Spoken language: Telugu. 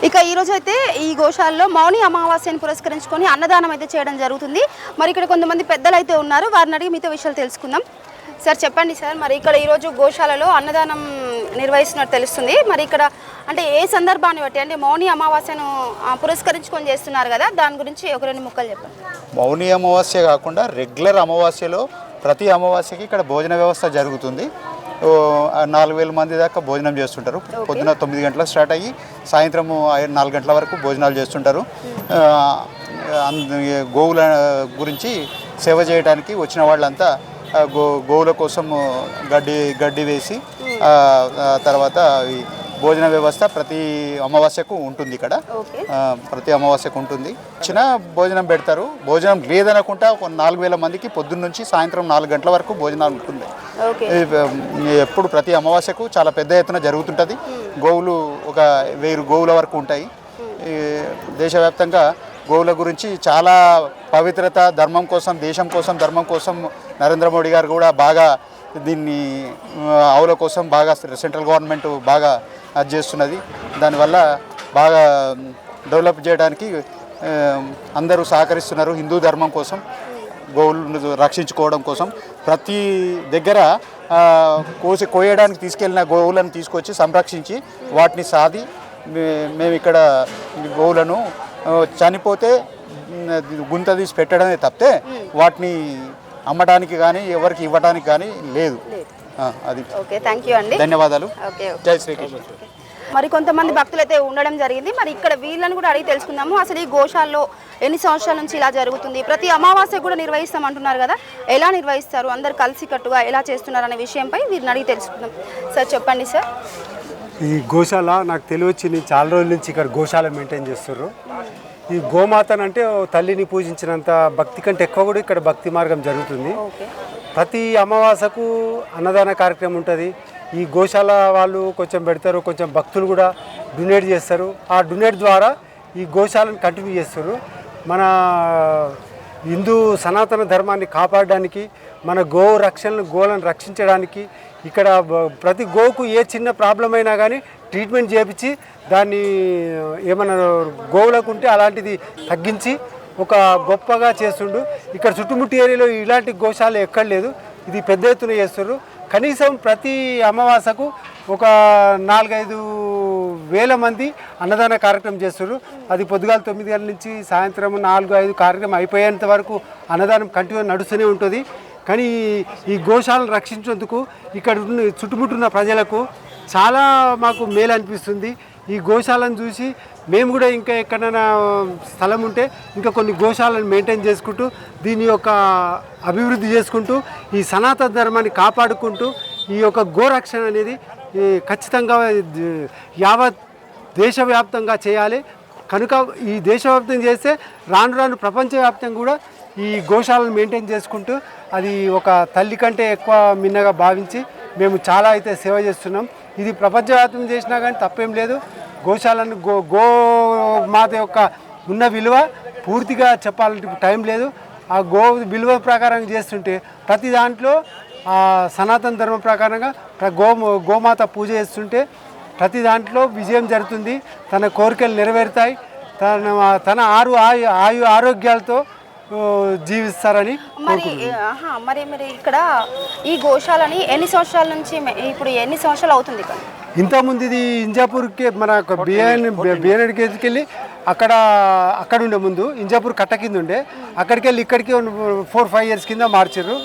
ఇక ఈరోజు అయితే ఈ గోశాలలో మౌని అమావాస్యను పురస్కరించుకొని అన్నదానం అయితే చేయడం జరుగుతుంది. మరి ఇక్కడ కొంతమంది పెద్దలు అయితే ఉన్నారు, వారిని అడిగి మీతో విషయాలు తెలుసుకుందాం. సార్ చెప్పండి సార్, మరి ఇక్కడ ఈరోజు గోశాలలో అన్నదానం నిర్వహిస్తున్నట్టు తెలుస్తుంది. మరి ఇక్కడ అంటే ఏ సందర్భాన్ని బట్టి అంటే మౌని అమావాస్యను పురస్కరించుకొని చేస్తున్నారు కదా, దాని గురించి ఒక రెండు ముక్కలు చెప్పండి. మౌని అమావాస్య కాకుండా రెగ్యులర్ అమావాస్యలో ప్రతి అమావాస్యకి ఇక్కడ భోజన వ్యవస్థ జరుగుతుంది. 4000 మంది దాకా భోజనం చేస్తుంటారు. పొద్దున 9 గంటలకు స్టార్ట్ అయ్యి సాయంత్రం 4 గంటల వరకు భోజనాలు చేస్తుంటారు. గోవుల గురించి సేవ చేయడానికి వచ్చిన వాళ్ళంతా గోవుల కోసం గడ్డి వేసి తర్వాత భోజన వ్యవస్థ ప్రతి అమావాస్యకు ఉంటుంది. ఇక్కడ ప్రతి అమావాస్యకు ఉంటుంది. చిన్న భోజనం పెడతారు. భోజనం లేదనుకుంటా 4000 మందికి పొద్దున్న నుంచి సాయంత్రం 4 గంటల వరకు భోజనాలు ఉంటుంది. ఎప్పుడు ప్రతి అమావాస్యకు చాలా పెద్ద ఎత్తున జరుగుతుంటుంది. గోవులు ఒక 1000 గోవుల వరకు ఉంటాయి. దేశవ్యాప్తంగా గోవుల గురించి చాలా పవిత్రత, ధర్మం కోసం, దేశం కోసం, ధర్మం కోసం నరేంద్ర మోడీ గారు కూడా బాగా దీన్ని ఆవుల కోసం బాగా సెంట్రల్ గవర్నమెంట్ బాగా అది చేస్తున్నది. దానివల్ల బాగా డెవలప్ చేయడానికి అందరూ సహకరిస్తున్నారు. హిందూ ధర్మం కోసం, గోవులను రక్షించుకోవడం కోసం ప్రతి దగ్గర కోయడానికి తీసుకెళ్ళిన గోవులను తీసుకొచ్చి సంరక్షించి వాటిని సాది మేము ఇక్కడ గోవులను చనిపోతే గుంత తీసి పెట్టడమే తప్పితే వాటిని అమ్మడానికి కానీ ఎవరికి ఇవ్వడానికి కానీ లేదు. అది. ఓకే, థ్యాంక్ యూ అండి, ధన్యవాదాలు. జై శ్రీకృష్ణ. మరి కొంతమంది భక్తులు అయితే ఉండడం జరిగింది. మరి ఇక్కడ వీళ్ళని కూడా అడిగి తెలుసుకుందాము. అసలు ఈ గోశాలలో ఎన్ని సంవత్సరాల నుంచి ఇలా జరుగుతుంది? ప్రతి అమావాస్య కూడా నిర్వహిస్తాం అంటున్నారు కదా, ఎలా నిర్వహిస్తారు? అందరు కలిసికట్టుగా ఎలా చేస్తున్నారు అనే విషయంపై వీరిని అడిగి తెలుసుకుందాం. సార్ చెప్పండి సార్. ఈ గోశాల నాకు తెలియచ్చి చాలా రోజుల నుంచి ఇక్కడ గోశాల మెయింటైన్ చేస్తున్నారు. ఈ గోమాతను అంటే తల్లిని పూజించినంత భక్తి కంటే ఎక్కువ కూడా ఇక్కడ భక్తి మార్గం జరుగుతుంది. ప్రతి అమావాస్యకు అన్నదాన కార్యక్రమం ఉంటుంది. ఈ గోశాల వాళ్ళు కొంచెం పెడతారు, కొంచెం భక్తులు కూడా డొనేట్ చేస్తారు. ఆ డొనేట్ ద్వారా ఈ గోశాలను కంటిన్యూ చేస్తారు. మన హిందూ సనాతన ధర్మాన్ని కాపాడడానికి, మన గోలను రక్షించడానికి ఇక్కడ ప్రతి గోకు ఏ చిన్న ప్రాబ్లం అయినా కానీ ట్రీట్మెంట్ చేయించి దాన్ని ఏమైనా గోవులకు ఉంటే అలాంటిది తగ్గించి ఒక గొప్పగా చేస్తుండు. ఇక్కడ చుట్టుముట్టి ఏరియాలో ఇలాంటి గోశాల ఎక్కడ లేదు. ఇది పెద్ద ఎత్తున చేస్తారు. కనీసం ప్రతి అమావాస్యకు ఒక 4-5 వేల మంది అన్నదాన కార్యక్రమం చేస్తారు. అది పొద్దుగాల 9 గంటల నుంచి సాయంత్రం 4-5 కార్యక్రమం అయిపోయేంత వరకు అన్నదానం కంటిన్యూ నడుస్తూనే ఉంటుంది. కానీ ఈ గోశాలను రక్షించేందుకు ఇక్కడ చుట్టుముట్టున్న ప్రజలకు చాలా మాకు మేలు అనిపిస్తుంది. ఈ గోశాలను చూసి మేము కూడా ఇంకా ఎక్కడైనా స్థలం ఉంటే ఇంకా కొన్ని గోశాలను మెయింటైన్ చేసుకుంటూ దీని యొక్క అభివృద్ధి చేసుకుంటూ ఈ సనాతన ధర్మాన్ని కాపాడుకుంటూ ఈ యొక్క గోరక్షణ అనేది ఖచ్చితంగా యావత్ దేశవ్యాప్తంగా చేయాలి. కనుక ఈ దేశవ్యాప్తం చేస్తే రాను రాను ప్రపంచవ్యాప్తంగా కూడా ఈ గోశాలను మెయింటైన్ చేసుకుంటూ అది ఒక తల్లి కంటే ఎక్కువ మిన్నగా భావించి మేము చాలా అయితే సేవ చేస్తున్నాం. ఇది ప్రపంచవ్యాప్తం చేసినా కానీ తప్పేం లేదు. గోశాలను గోమాత యొక్క ఉన్న విలువ పూర్తిగా చెప్పాలంటే టైం లేదు. ఆ విలువ ప్రకారం చేస్తుంటే ప్రతి దాంట్లో సనాతన ధర్మం ప్రకారంగా గోమాత పూజ చేస్తుంటే ప్రతి దాంట్లో విజయం జరుగుతుంది. తన కోరికలు నెరవేరుతాయి. తన ఆరోగ్యాలతో జీవిస్తారని. మరి ఇక్కడ ఈ గోశాలని ఎన్ని సంవత్సరాల నుంచి, ఇప్పుడు ఎన్ని సంవత్సరాలు అవుతుంది? ఇంతకుముందు ఇది ఇంజాపూర్కి మన బిఎన్ఎడ్కి వెళ్ళి అక్కడ ఉండే ముందు ఇంజాపూర్ కట్ట కింద ఉండే, అక్కడికి వెళ్ళి ఇక్కడికి 4-5 years కింద మార్చారు.